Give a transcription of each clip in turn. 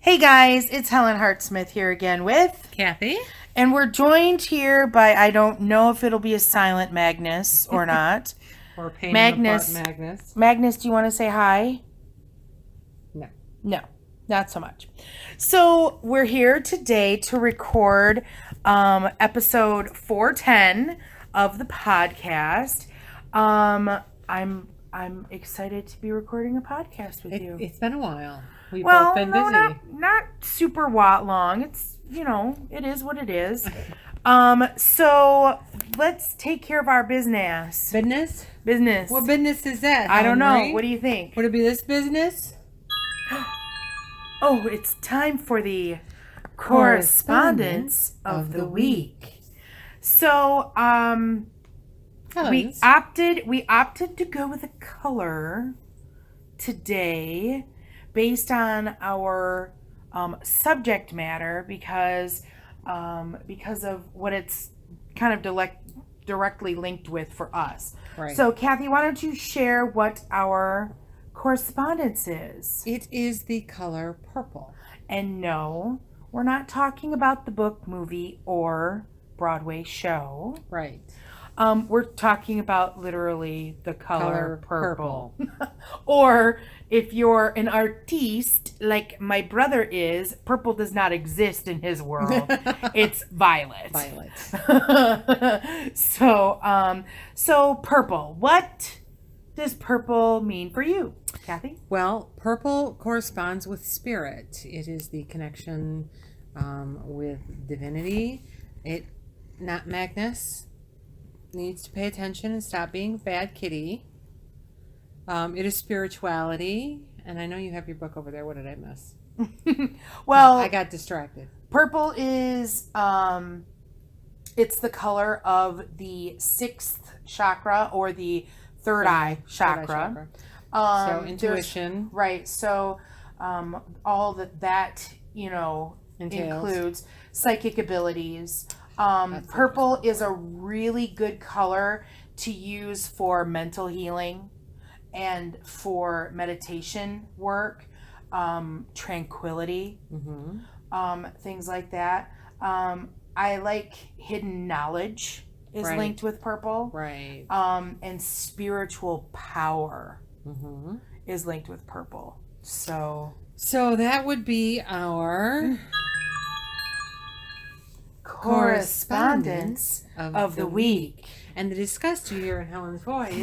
Hey guys, it's Helen Hartsmith here again with Kathy. and we're joined here by, I don't know if it'll be a silent Magnus or not. Or pain in the butt Magnus. Magnus. Magnus, do you want to say hi? No. No, not so much. So we're here today to record episode 410 of the podcast. I'm excited to be recording a podcast with you. It's been a while. We've Well, both been no, busy. not super long. It's, it is what it is. So let's take care of our business. Business? What business is that? I don't know. Henry? What do you think? Would it be this business? Oh, it's time for the correspondence of the week. So, we opted to go with a color today based on our subject matter because of what it's kind of directly linked with for us. Right. So, Kathy, why don't you share what our correspondence is? It is the color purple. And no, we're not talking about the book, movie, or Broadway show. Right. We're talking about literally the color purple. purple. Or if you're an artiste like my brother is, purple does not exist in his world. It's violet. Violet. So purple. What does purple mean for you, Kathy? Well, purple corresponds with spirit. It is the connection with divinity. Not Magnus needs to pay attention and stop being bad kitty. It is spirituality, and I know you have your book over there. What did I miss? Well, I got distracted. Purple is it's the color of the sixth chakra or the third eye chakra. So intuition, right? So all that entails. includes psychic abilities. Purple is a really good color to use for mental healing and for meditation work, tranquility, things like that. I like hidden knowledge is linked with purple. Right. And spiritual power is linked with purple. So that would be our correspondence of the week. And the disgust you hear in Helen's voice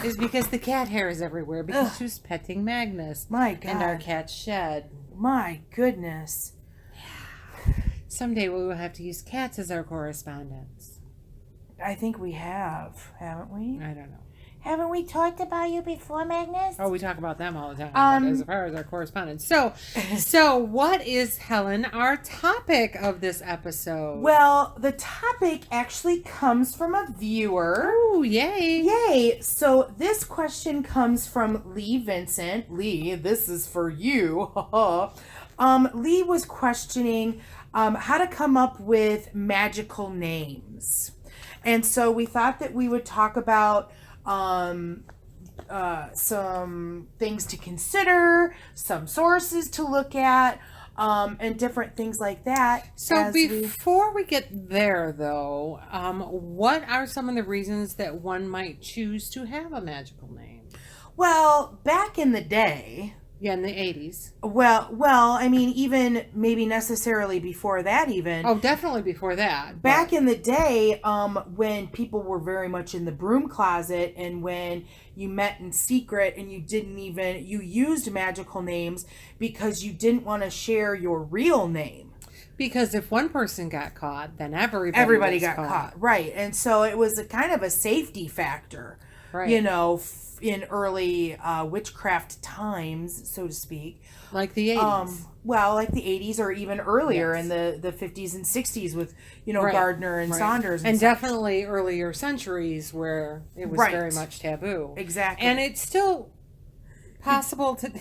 is because the cat hair is everywhere because she was petting Magnus. My God. And our cat's shed. My goodness. Someday we will have to use cats as our correspondents. I think we have, haven't we? I don't know. Haven't we talked about you before, Magnus? Oh, we talk about them all the time as far as our correspondence. So what is, Helen, our topic of this episode? Well, the topic actually comes from a viewer. Oh, yay. Yay. So this question comes from Lee Vincent. Lee, this is for you. Lee was questioning how to come up with magical names. And so we thought that we would talk about some things to consider, some sources to look at, and different things like that. So before we get there, though, what are some of the reasons that one might choose to have a magical name? Well, back in the day... Yeah, in the 80s. Well, I mean, even maybe necessarily before that even. Oh, definitely before that. Back in the day, when people were very much in the broom closet and when you met in secret and you used magical names because you didn't want to share your real name. Because if one person got caught, then everybody got caught. Right. And so it was a kind of a safety factor, in early witchcraft times, so to speak. Like the 80s. Like the 80s or even earlier in the 50s and 60s with, Gardner and Saunders. And definitely earlier centuries where it was very much taboo. Exactly. And it's still possible to...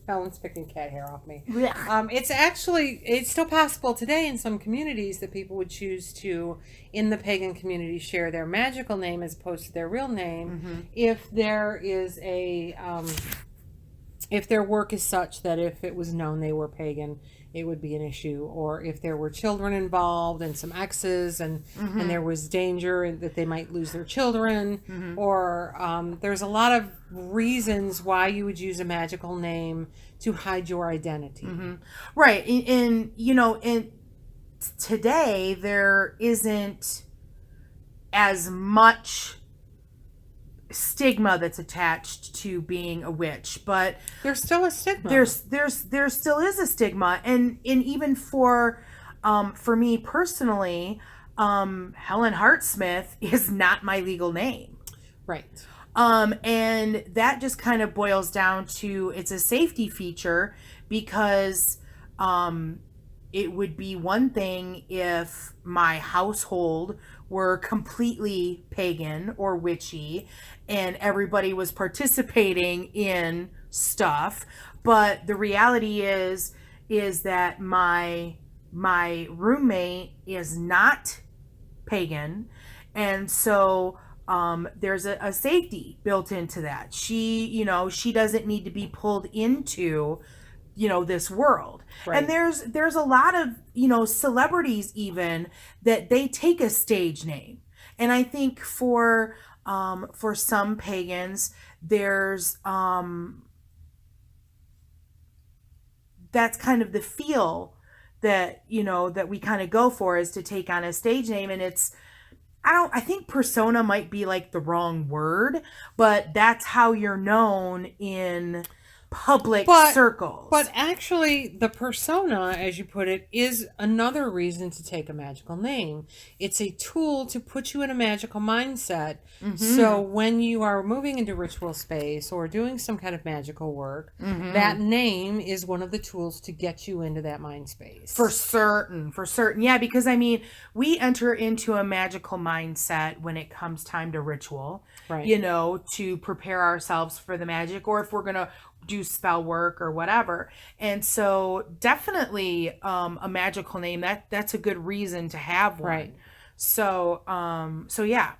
Helen's picking cat hair off me. It's still possible today in some communities that people would choose to, in the pagan community, share their magical name as opposed to their real name if there is a if their work is such that if it was known they were pagan, it would be an issue, or if there were children involved and some exes, and there was danger that they might lose their children, or there's a lot of reasons why you would use a magical name to hide your identity. Right. And you know, in today there isn't as much stigma that's attached to being a witch, but There's still a stigma. there still is a stigma, and even for me personally, Helen Hartsmith is not my legal name. Right. And that just kind of boils down to, it's a safety feature, because it would be one thing if my household were completely pagan or witchy and everybody was participating in stuff, but the reality is that my roommate is not pagan, and so there's a safety built into that. She doesn't need to be pulled into this world. Right. And there's a lot of celebrities even that they take a stage name, and I think for some pagans there's that's kind of the feel that that we kind of go for, is to take on a stage name. And it's, I think persona might be like the wrong word, but that's how you're known in public circles. But actually, the persona, as you put it, is another reason to take a magical name. It's a tool to put you in a magical mindset. So when you are moving into ritual space or doing some kind of magical work, that name is one of the tools to get you into that mind space. For certain. Yeah, because I mean, we enter into a magical mindset when it comes time to ritual, right? To prepare ourselves for the magic, or if we're going to do spell work or whatever. And so definitely a magical name, that's a good reason to have one. Right. So yeah.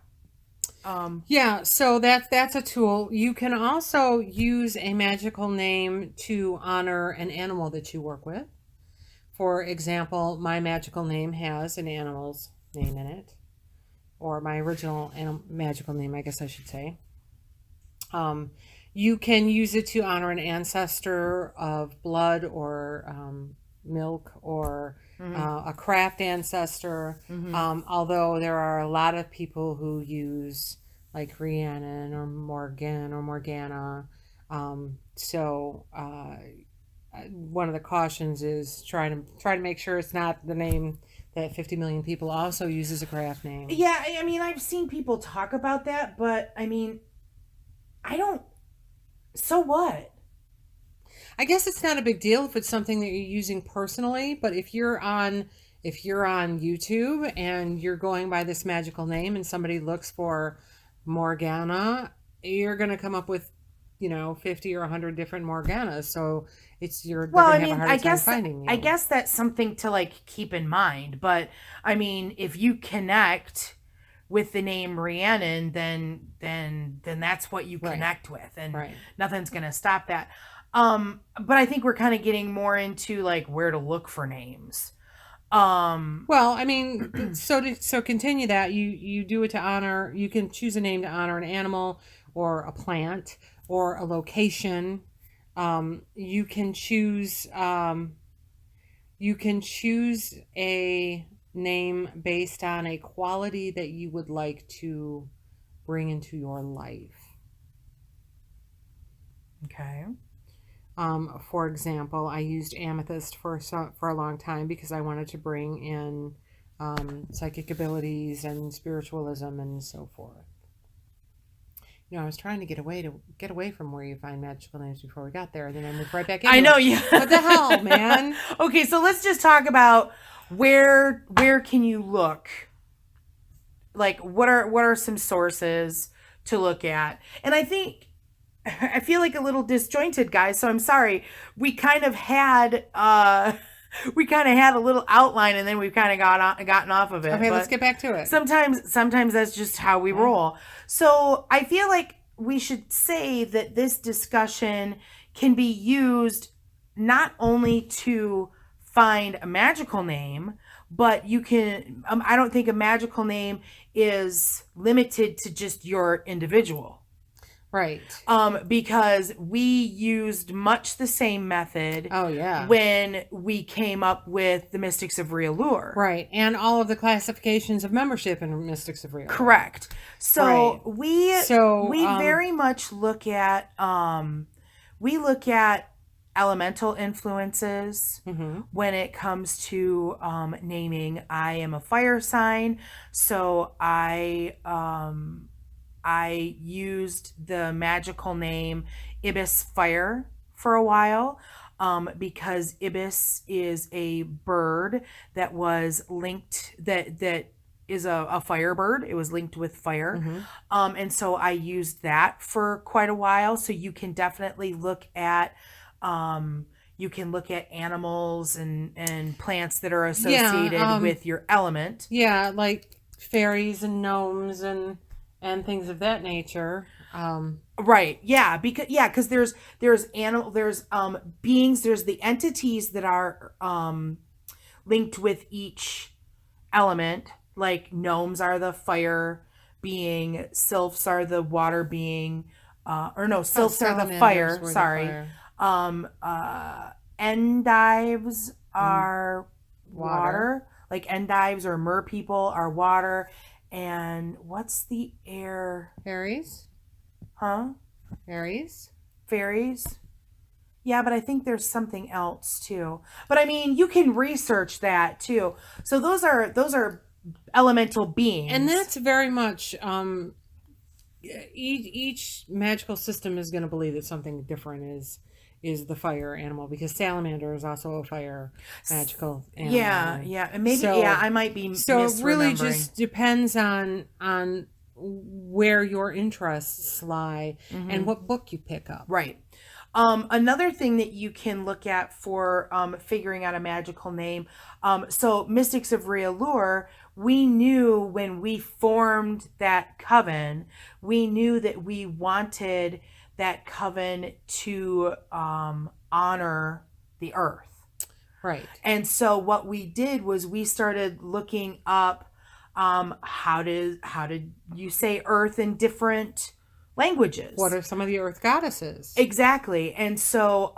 So that's a tool. You can also use a magical name to honor an animal that you work with. For example, my magical name has an animal's name in it, or my original magical name, I guess I should say. You can use it to honor an ancestor of blood or milk, or a craft ancestor. Although there are a lot of people who use like Rhiannon or Morgan or Morgana. One of the cautions is try to make sure it's not the name that 50 million people also use as a craft name. Yeah, I mean, I've seen people talk about that, but I mean, so what? I guess it's not a big deal if it's something that you're using personally, but if you're on YouTube and you're going by this magical name and somebody looks for Morgana, you're going to come up with 50 or 100 different Morganas. So I guess that's something to like keep in mind, but I mean, if you connect with the name Rhiannon, then that's what you connect with, and nothing's gonna stop that. But I think we're kind of getting more into like where to look for names. Well, I mean, so continue that. You do it to honor. You can choose a name to honor an animal or a plant or a location. You can choose a name based on a quality that you would like to bring into your life. Okay. For example, I used amethyst for a long time because I wanted to bring in psychic abilities and spiritualism and so forth. I was trying to get away from where you find magical names before we got there, and then I moved right back in. I know, yeah. What the hell, man? Okay, so let's just talk about where can you look? Like, what are some sources to look at? And I feel like a little disjointed, guys, so I'm sorry. We kind of had a little outline, and then we've kind of gotten off of it. Okay, let's get back to it. Sometimes that's just how we roll. So I feel like we should say that this discussion can be used not only to find a magical name, but you can, I don't think a magical name is limited to just your individual. Right. Because we used much the same method. Oh, yeah. When we came up with the Mystics of Riallure. Right. And all of the classifications of membership in Mystics of Riallure. Correct. So Right. we very much look at elemental influences when it comes to naming. I am a fire sign, so I used the magical name Ibis Fire for a while, because Ibis is a bird that was linked, that is a firebird. It was linked with fire. And so I used that for quite a while. So you can definitely look at animals and plants that are associated with your element. Yeah, like fairies and gnomes and things of that nature. Right. Yeah. Because there's beings, there's the entities that are linked with each element. Like gnomes are the fire being, sylphs are the water being, sylphs are the fire. Sorry. Endives are water. Like endives or mer people are water. And what's the air? Fairies? Huh? Fairies? Fairies? Yeah, but I think there's something else too. But I mean, you can research that too. So those are elemental beings. And that's very much each magical system is going to believe that something different is the fire animal, because salamander is also a fire magical animal. Yeah, and maybe I might be misremembering. It really just depends on where your interests lie and what book you pick up. Right. Another thing that you can look at for figuring out a magical name. So Mystics of Riallure, we knew when we formed that coven, we knew that we wanted that coven to honor the earth. Right. And so what we did was we started looking up how did you say earth in different languages? What are some of the earth goddesses? Exactly. And so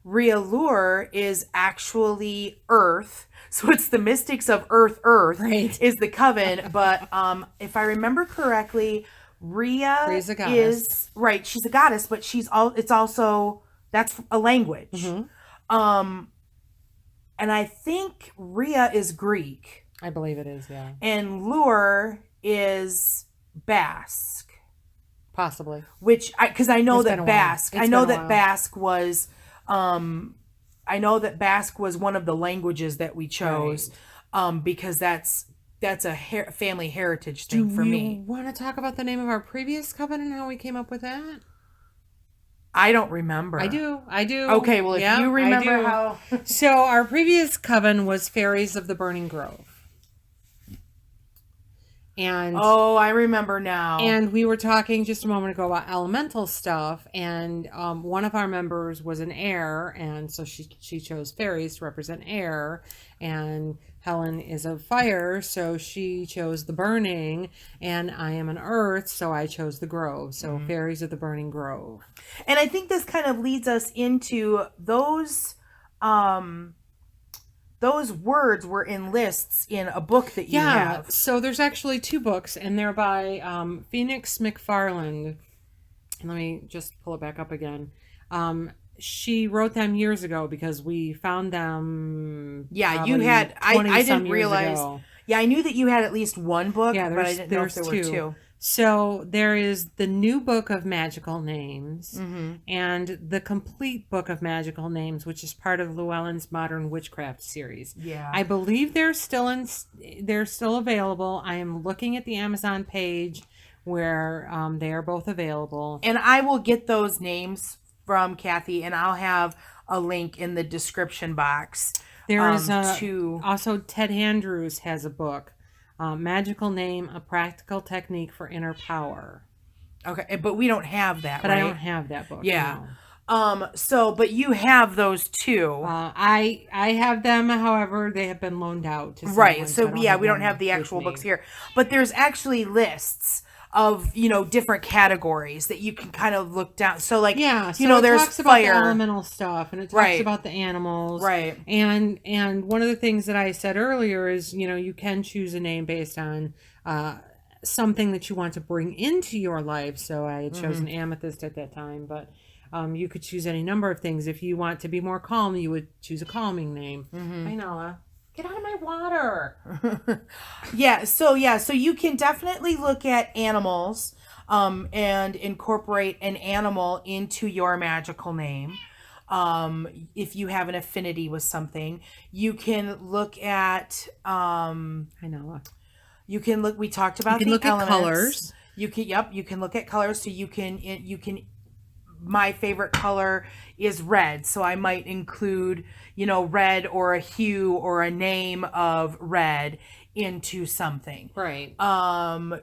Riallure is actually earth. So it's the Mystics of Earth right. is the coven. But if I remember correctly, Ria's a goddess. Is right. She's a goddess, but it's also, that's a language. And I think Ria is Greek. I believe it is, yeah. And Lure is Basque. Possibly. Which because I know that Basque. I know that Basque was I know that Basque was one of the languages that we chose, because that's a family heritage thing for me. Do you want to talk about the name of our previous coven and how we came up with that? I don't remember. I do. Okay, well, if you remember how... So our previous coven was Fairies of the Burning Grove. And I remember now. And we were talking just a moment ago about elemental stuff, and one of our members was an air, and so she chose fairies to represent air, and Helen is a fire, so she chose the burning, and I am an earth, so I chose the grove. So Fairies of the Burning Grove. And I think this kind of leads us into those words were in lists in a book that you have. So there's actually 2 books, and they're by Phoenix McFarland. Let me just pull it back up again. She wrote them years ago because we found them. Yeah, you had. I didn't realize. Ago. Yeah, I knew that you had at least one book, but I didn't know if there were 2. So there is the new book of magical names and the complete book of magical names, which is part of Llewellyn's Modern Witchcraft series. Yeah, I believe they're still available. I am looking at the Amazon page where they are both available, and I will get those names from Kathy, and I'll have a link in the description box. There is also Ted Andrews has a book. Magical Name, A Practical Technique for Inner Power. Okay, but we don't have that, But right? I don't have that book. Yeah. So, but you have those too. I have them, however, they have been loaned out to Right. someone, So, I yeah, we don't them have the with actual me. books here, but there's actually lists of, different categories that you can kind of look down. So, like, Yeah, so it there's talks about the fire. elemental stuff, and it talks Right. about the animals. Right. And one of the things that I said earlier is, you can choose a name based on something that you want to bring into your life. So I had chosen amethyst at that time, but you could choose any number of things. If you want to be more calm, you would choose a calming name. I know. Get out of my water. So you can definitely look at animals and incorporate an animal into your magical name. If you have an affinity with something, you can look at I know. you can look, we talked about You can the look elements. at colors. You can look at colors. So you can my favorite color is red, so I might include, red or a hue or a name of red into something. Right.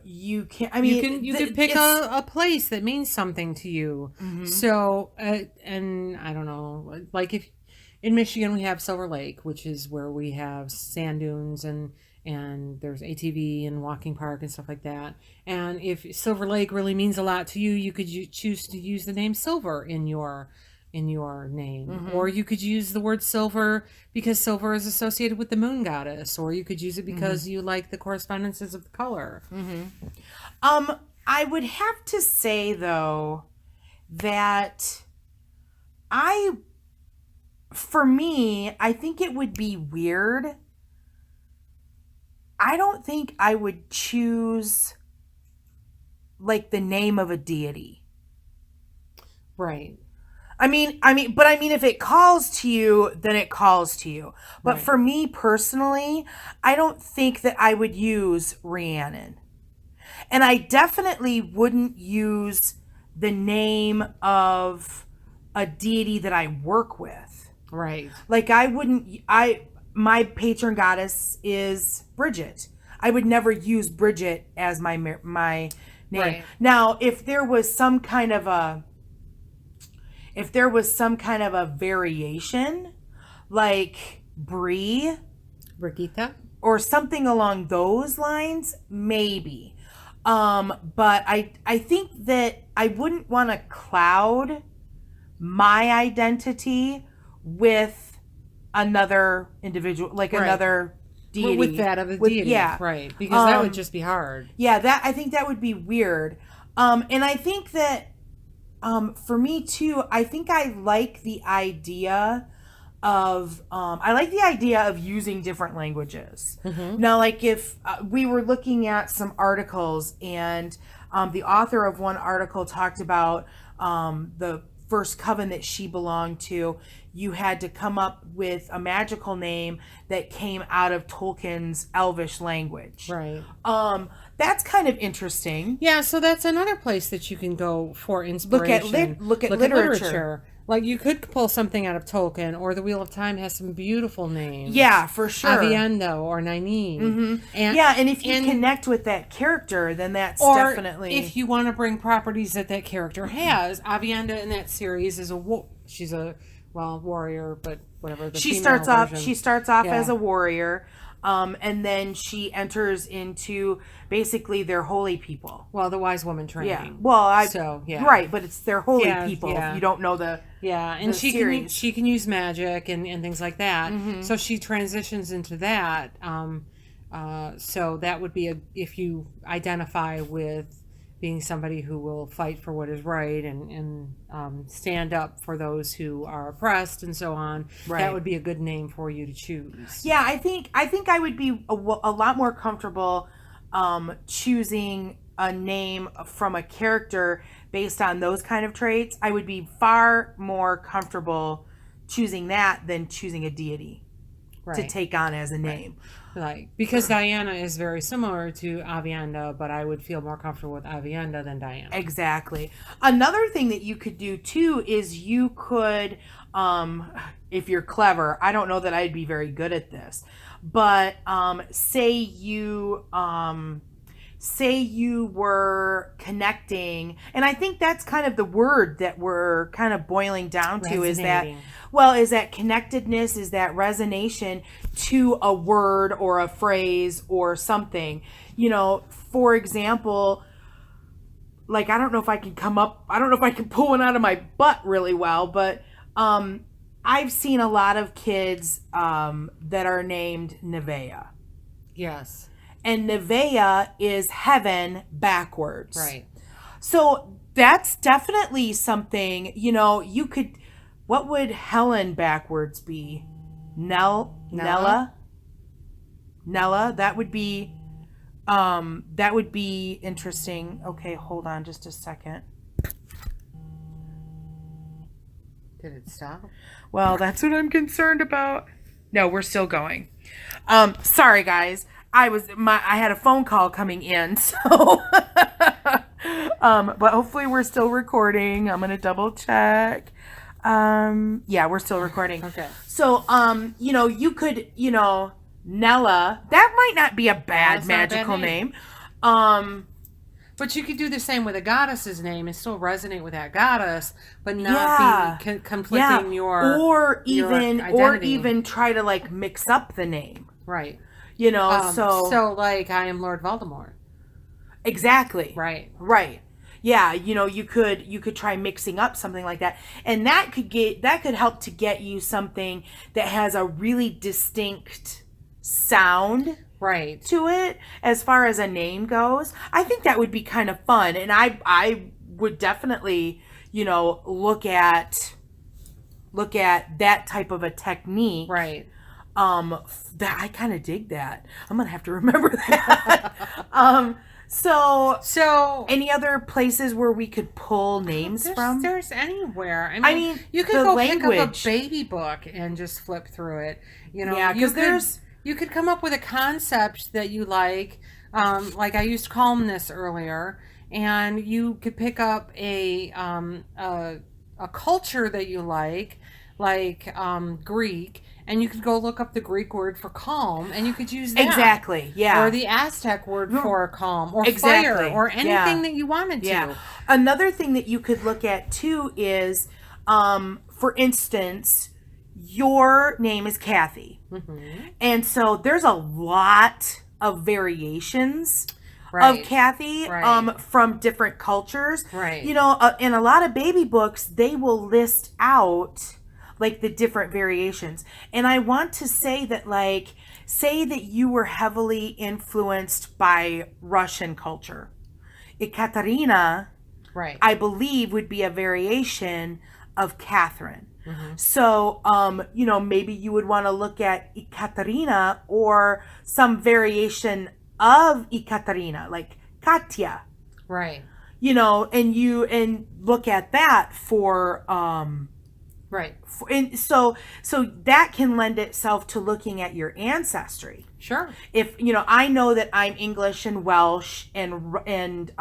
You can, I mean, you could pick a place that means something to you. So, and I don't know, like if in Michigan we have Silver Lake, which is where we have sand dunes and there's ATV and walking park and stuff like that. And if Silver Lake really means a lot to you, you could choose to use the name Silver in your name, or you could use the word silver because silver is associated with the moon goddess, or you could use it because you like the correspondences of the color. I would have to say though that for me, I think it would be weird. I don't think I would choose like the name of a deity. Right. I mean, if it calls to you, then it calls to you. But Right. for me personally, I don't think that I would use Rhiannon. And I definitely wouldn't use the name of a deity that I work with. Right. Like my patron goddess is Bridget. I would never use Bridget as my name. Right. Now, if there was some kind of a variation, like Bree, Brigitte, or something along those lines, maybe. But I think that I wouldn't want to cloud my identity with another individual, like Right. another deity. with that of a deity, yeah. right? Because that would just be hard. Yeah, I think that would be weird. And I think that for me too, I think I like the idea of using different languages. Now, like if we were looking at some articles and the author of one article talked about the first coven that she belonged to, you had to come up with a magical name that came out of Tolkien's Elvish language. Right. That's kind of interesting. Yeah, so that's another place that you can go for inspiration. Look at literature. Like you could pull something out of Tolkien, or the Wheel of Time has some beautiful names. Yeah, for sure. Aviendo or Nynaeve. And if you connect with that character, then that's definitely. If you want to bring properties that character has, Avienda in that series is she's a warrior, but whatever. She starts off Yeah. as a warrior. And then she enters into basically their holy people. Well, the wise woman training. Yeah. Well, right, but it's their holy people. Yeah. If you don't know the and she can use magic and things like that. So she transitions into that. So that would be if you identify with being somebody who will fight for what is right and stand up for those who are oppressed and so on. Right. That would be a good name for you to choose. Yeah, I think I would be a lot more comfortable choosing a name from a character based on those kind of traits. I would be far more comfortable choosing that than choosing a deity to take on as a name. Like, because Diana is very similar to Avienda, but I would feel more comfortable with Avienda than Diana. Exactly. Another thing that you could do too is you could, if you're clever, I don't know that I'd be very good at this, but say you say you were connecting, and I think that's kind of the word that we're kind of boiling down to, is that, Resonating. well, is that connectedness, is that resonation to a word or a phrase or something. You know, for example, like, I don't know if I can pull one out of my butt really well, but I've seen a lot of kids that are named Nevea. Yes. And Nevea is heaven backwards. Right. So that's definitely something, you know, you could, what would Helen backwards be? Nella? Nella, that would be interesting. Okay, hold on just a second. Did it stop? Well, that's what I'm concerned about. No, we're still going. Sorry guys. I had a phone call coming in, so but hopefully we're still recording. I'm gonna double check. Yeah, we're still recording. Okay. So you know, you could, you know, Nella, that might not be a bad That's not a bad magical name. name. But you could do the same with a goddess's name and still resonate with that goddess, but not Yeah. be conflicting your or your identity. even try to like mix up the name. Right. You know, So like I am Lord Voldemort. exactly. Right. Right. Yeah, you know, you could try mixing up something like that. And that could help to get you something that has a really distinct sound Right. to it as far as a name goes. I think that would be kind of fun, and I would definitely, you know, look at that type of a technique. Right. That I kind of dig that. I'm going to have to remember that. So any other places where we could pull names from? There's anywhere. I mean, you could the go pick up language. a baby book and just flip through it. You know, Yeah, 'cause you could come up with a concept that you like I used calmness earlier, and you could pick up a culture that you like Greek, and you could go look up the Greek word for calm, and you could use that. Exactly. Yeah. Or the Aztec word for calm, or Exactly. fire, or anything Yeah. that you wanted to. Yeah. Another thing that you could look at too is, for instance, your name is Kathy. Mm-hmm. And so there's a lot of variations Right. of Kathy Right. from different cultures. Right. You know, in a lot of baby books, they will list out like the different variations. And I want to say that, like, say that you were heavily influenced by Russian culture. Ekaterina, Right. I believe, would be a variation of Catherine. Mm-hmm. So, you know, maybe you would want to look at Ekaterina or some variation of Ekaterina, like Katya, Right. you know, and look at that for, Right. and so that can lend itself to looking at your ancestry. Sure. If, you know, I know that I'm English and Welsh and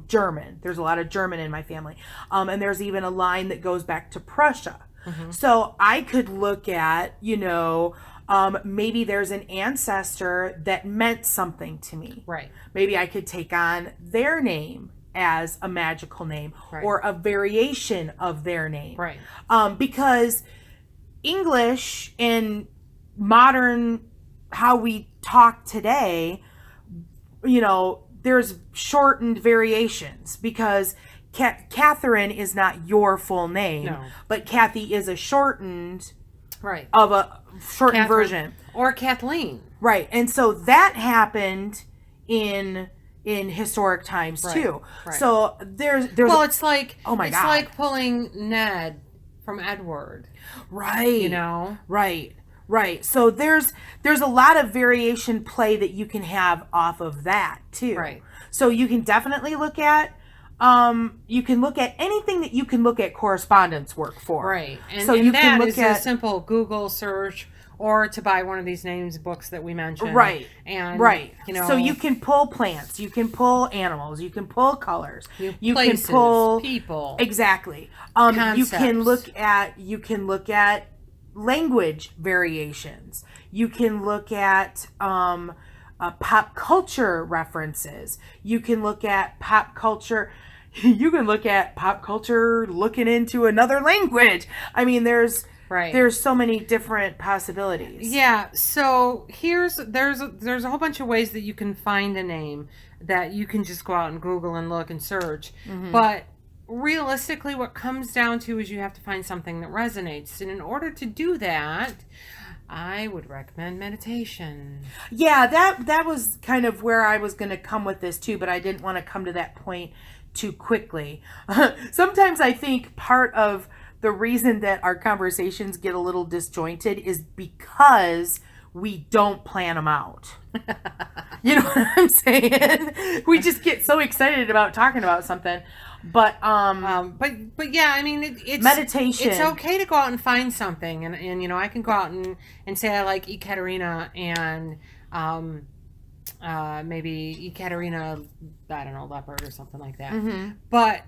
German. There's a lot of German in my family. And there's even a line that goes back to Prussia. Mm-hmm. So I could look at, you know, maybe there's an ancestor that meant something to me. Right. Maybe I could take on their name as a magical name, Right. or a variation of their name. Right. Because English and modern, how we talk today, you know, there's shortened variations, because Catherine is not your full name, No. but Kathy is a shortened Right. of a shortened Catherine. version. Or Kathleen. Right. And so that happened in historic times Right, too. right. So there's Well, it's like Oh my it's God. like pulling Ned from Edward. right. You know. Right. Right. So there's a lot of variation play that you can have off of that too. Right. So you can definitely look at anything that you can look at correspondence work for. Right. And, So and you that can look is at a simple Google search, or to buy one of these names books that we mentioned. Right. And Right. you know, So you can pull plants, you can pull animals, you can pull colors, you places, can pull people. Exactly. You can look at language variations. You can look at pop culture references. You can look at pop culture. You can look at pop culture looking into another language. I mean, there's so many different possibilities. Yeah. So there's a whole bunch of ways that you can find a name that you can just go out and Google and look and search. But realistically, what comes down to is you have to find something that resonates. And in order to do that, I would recommend meditation. Yeah, that was kind of where I was going to come with this too, but I didn't want to come to that point too quickly. Sometimes I think part of the reason that our conversations get a little disjointed is because we don't plan them out. You know what I'm saying? We just get so excited about talking about something. But yeah, I mean, it's meditation. It's okay to go out and find something, and you know, I can go out and say I like Ekaterina and maybe Ekaterina, I don't know, leopard or something like that. But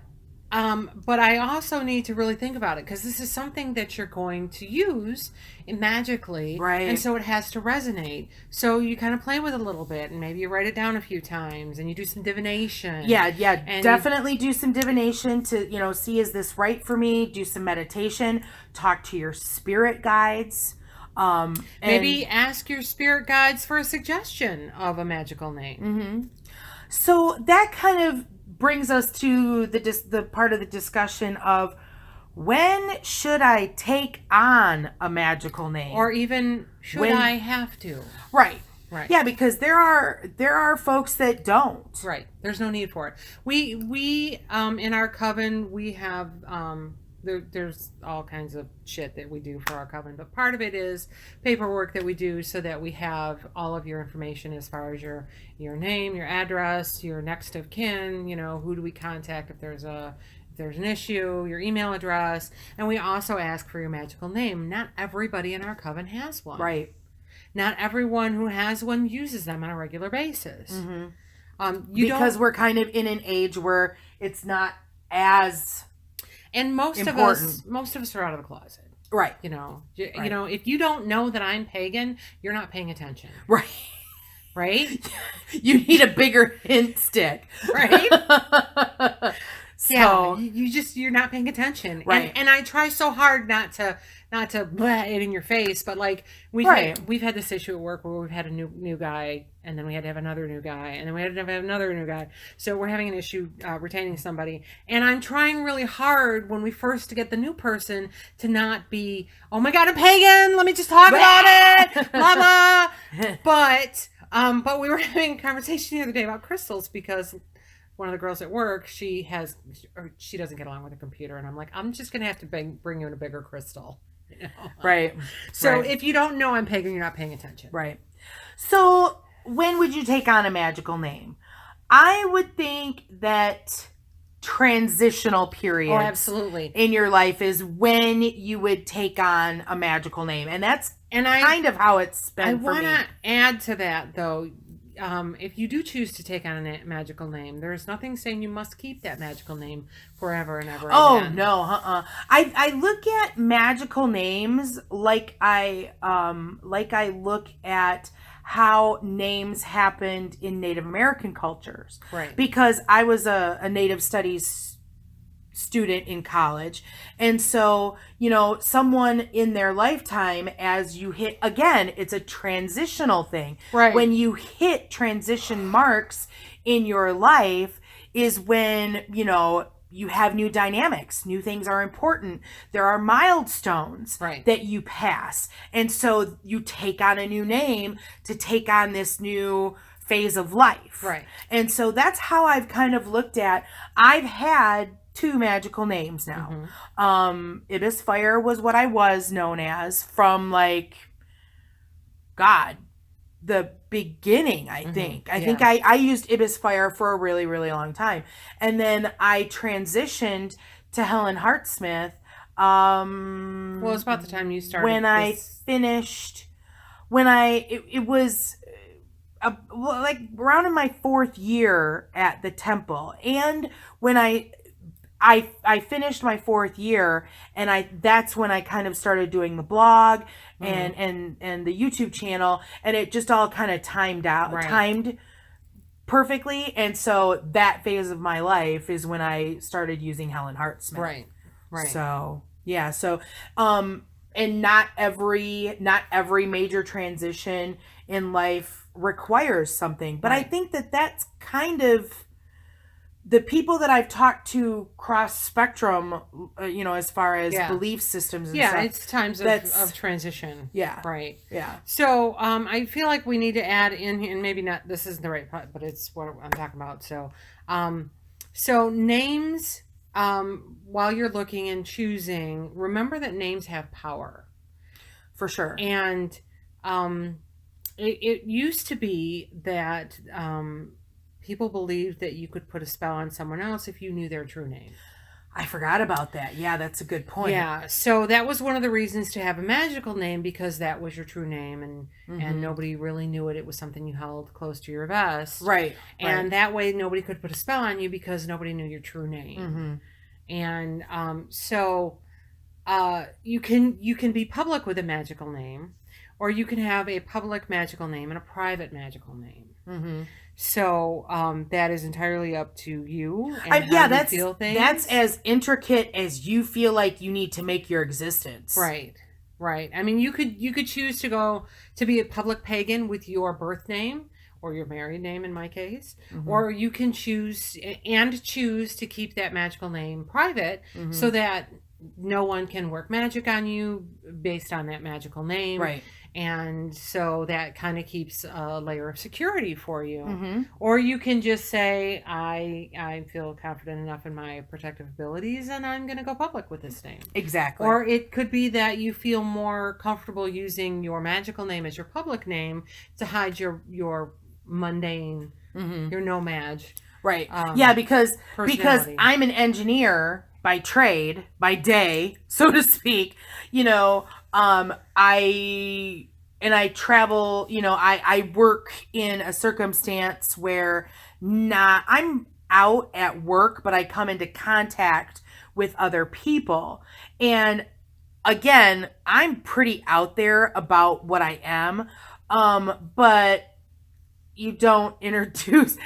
I also need to really think about it, because this is something that you're going to use magically, right? And so it has to resonate. So you kind of play with it a little bit, and maybe you write it down a few times, and you do some divination. Yeah, and definitely do some divination to see, is this right for me? Do some meditation. Talk to your spirit guides. Maybe ask your spirit guides for a suggestion of a magical name. So that kind of brings us to the part of the discussion of, when should I take on a magical name, or even should I have to? Right. Yeah, because there are folks that don't. Right. There's no need for it. We in our coven, we have there's all kinds of shit that we do for our coven, but part of it is paperwork that we do so that we have all of your information as far as your name, your address, your next of kin, who do we contact if there's an issue, your email address, and we also ask for your magical name. Not everybody in our coven has one. Right. Not everyone who has one uses them on a regular basis. Because we're kind of in an age where it's not as And most important. Most of us are out of the closet. Right. If you don't know that I'm pagan, you're not paying attention. Right. Right? You need a bigger hint stick. Right? So, yeah, you're not paying attention. Right. And I try so hard not to blah it in your face, but like we've had this issue at work where we've had a new guy, and then we had to have another new guy, and then we had to have another new guy. So we're having an issue retaining somebody, and I'm trying really hard when we first get the new person to not be, oh my God, I'm pagan, let me just talk about it, blah blah. But we were having a conversation the other day about crystals, because one of the girls at work, she doesn't get along with a computer, and I'm like, I'm just gonna have to bring you in a bigger crystal. Right. So if you don't know I'm pagan, you're not paying attention. Right. So when would you take on a magical name? I would think that transitional period absolutely in your life is when you would take on a magical name, and that's kind of how it's been for me. I want to add to that, though. If you do choose to take on a magical name, there's nothing saying you must keep that magical name forever and ever. Oh, no, I look at magical names like I look at how names happened in Native American cultures. Right. Because I was a Native Studies student in college, and so someone in their lifetime, as you hit, again, it's a transitional thing, right? When you hit transition marks in your life is when you have new dynamics, new things are important, there are milestones, right, that you pass, and so you take on a new name to take on this new phase of life, right? And so that's how I've kind of looked at. I've had 2 magical names now. Ibis Fire was what I was known as from the beginning, I think. I think I used Ibis Fire for a really, really long time. And then I transitioned to Helen Hartsmith. Well, it's about the time you started. When I finished, it was around in my 4th year at the temple. And when I I finished my 4th year, and that's when I kind of started doing the blog and the YouTube channel, and it just all kind of timed perfectly. And so that phase of my life is when I started using Helen Hartsmith. Right. So yeah. So and not every major transition in life requires something, but I think that's kind of the people that I've talked to cross spectrum, as far as belief systems and stuff. Yeah, it's times of transition. Yeah. Right. Yeah. So I feel like we need to add in, and maybe not, this isn't the right part, but it's what I'm talking about. So names, while you're looking and choosing, remember that names have power. For sure. And it used to be that people believed that you could put a spell on someone else if you knew their true name. I forgot about that. Yeah, that's a good point. Yeah, so that was one of the reasons to have a magical name, because that was your true name, and nobody really knew it. It was something you held close to your vest. Right. And that way nobody could put a spell on you because nobody knew your true name. And so you can be public with a magical name, or you can have a public magical name and a private magical name. So that is entirely up to you. And how you feel things. That's as intricate as you feel like you need to make your existence. Right. I mean, you could choose to be a public pagan with your birth name or your married name in my case, or you can choose to keep that magical name private, so that no one can work magic on you based on that magical name. Right. And so that kind of keeps a layer of security for you. Or you can just say, I feel confident enough in my protective abilities, and I'm going to go public with this name. Exactly. Or it could be that you feel more comfortable using your magical name as your public name to hide your mundane, your nomad. Right. Because I'm an engineer by trade, by day, so to speak. I travel, I work in a circumstance where I'm out at work, but I come into contact with other people. And again, I'm pretty out there about what I am. But you don't introduce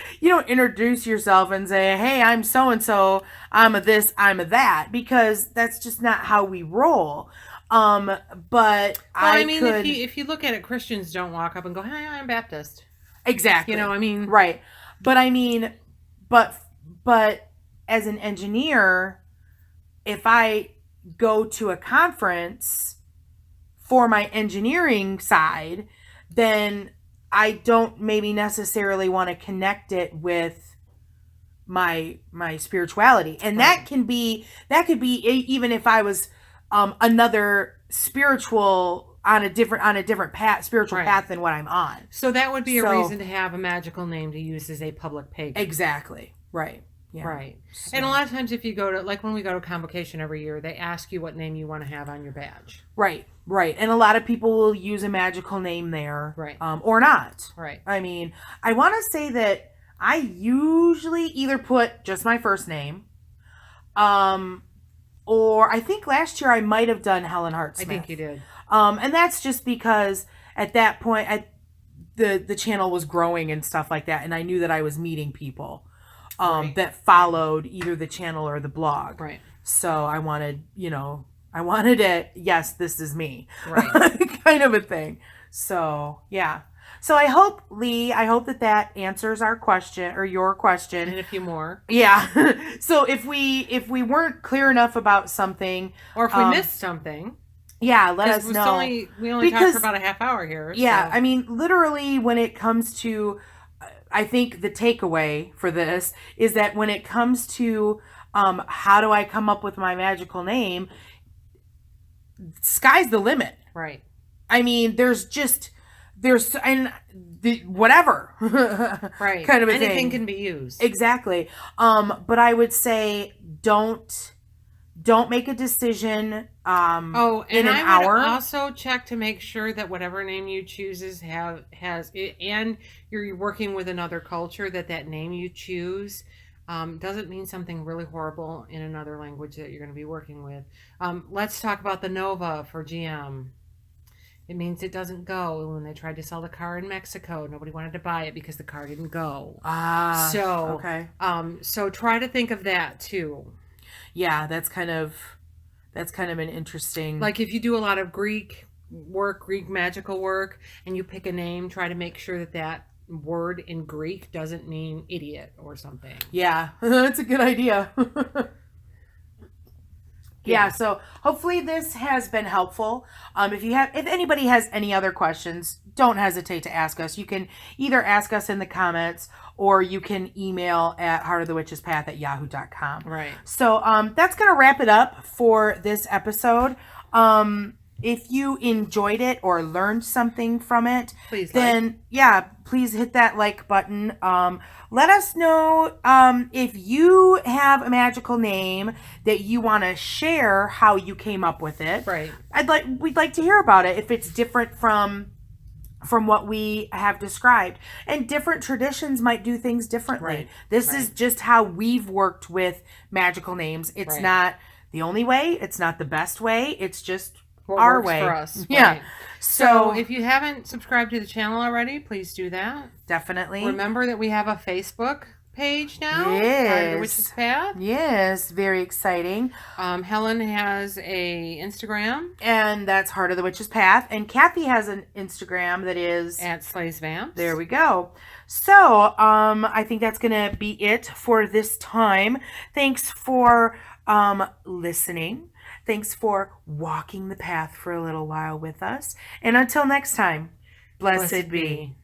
yourself and say, hey, I'm so-and-so, I'm a this, I'm a that, because that's just not how we roll. But if you look at it, Christians don't walk up and go, "Hi, I'm Baptist." Exactly. Right. But but as an engineer, if I go to a conference for my engineering side, then I don't maybe necessarily want to connect it with my spirituality. And that could be even if I was another spiritual on a different path, spiritual path than what I'm on. So that would be a reason to have a magical name to use as a public pagan. Exactly. Right. Yeah. Right. So. And a lot of times if you go to, like when we go to convocation every year, they ask you what name you want to have on your badge. Right. And a lot of people will use a magical name there. Right. Or not. Right. I mean, I want to say that I usually either put just my first name, or I think last year I might have done Helen Hartsmith. I think you did. And that's just because at that point the channel was growing and stuff like that, and I knew that I was meeting people that followed either the channel or the blog. Right. So I wanted it, yes, this is me. Right. kind of a thing. So, yeah. So I hope, Lee, that answers our question or your question. And a few more. Yeah. So if we weren't clear enough about something, or if we missed something, yeah, let us know. We only talked for about a half hour here. Yeah. So. I mean, literally when it comes to, I think the takeaway for this is that when it comes to how do I come up with my magical name, sky's the limit. Right. I mean, whatever. Right. Kind of a thing. Anything can be used. Exactly. But I would say don't make a decision in an hour. Would also check to make sure that whatever name you choose has it, and you're working with another culture, that name you choose doesn't mean something really horrible in another language that you're going to be working with. Let's talk about the Nova for GM. It means it doesn't go. When they tried to sell the car in Mexico, nobody wanted to buy it because the car didn't go. Okay. So try to think of that too. Yeah, that's kind of an interesting. Like if you do a lot of Greek magical work, and you pick a name, try to make sure that that word in Greek doesn't mean idiot or something. Yeah, that's a good idea. Yeah, so hopefully this has been helpful. If anybody has any other questions, don't hesitate to ask us. You can either ask us in the comments, or you can email at heartofthewitchespath@yahoo.com. Right. So that's going to wrap it up for this episode. If you enjoyed it or learned something from it, please hit that like button. Let us know if you have a magical name that you want to share how you came up with it. Right. We'd like to hear about it if it's different from what we have described. And different traditions might do things differently. Right. This is just how we've worked with magical names. It's not the only way. It's not the best way. It's just what our works way for us. Yeah. Right. So if you haven't subscribed to the channel already, please do that. Definitely. Remember that we have a Facebook page now. Yes. The Witch's Path. Yes, very exciting. Helen has a Instagram. And that's Heart of the Witch's Path. And Kathy has an Instagram that is at Slays Vamps. There we go. So, I think that's going to be it for this time. Thanks for listening. Thanks for walking the path for a little while with us. And until next time, blessed be.